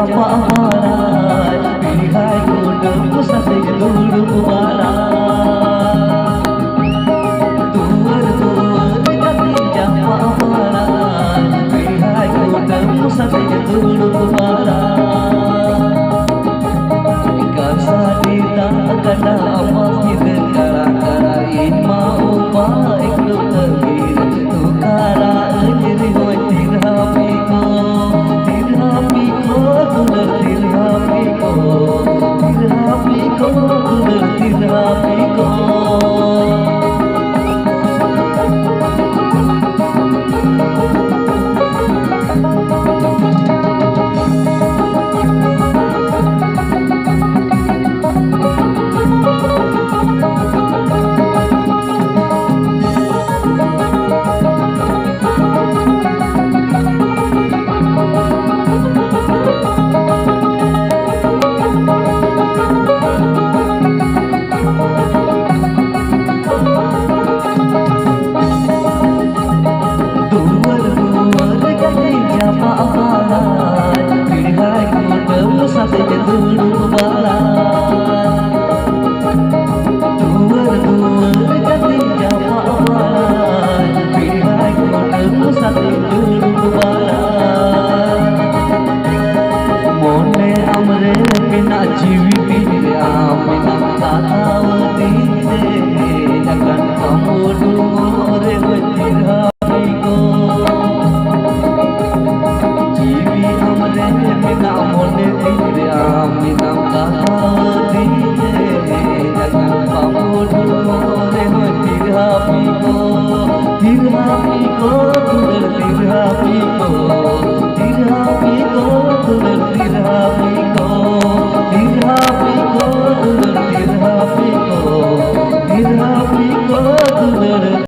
paparan pilihan kudang pusat dulu bara tuar katinja paparan pilihan kudang pusat dulu bara kasa dita kana amat kara mau baik lu tergir tu kara jadi hoy tirhapi ko apa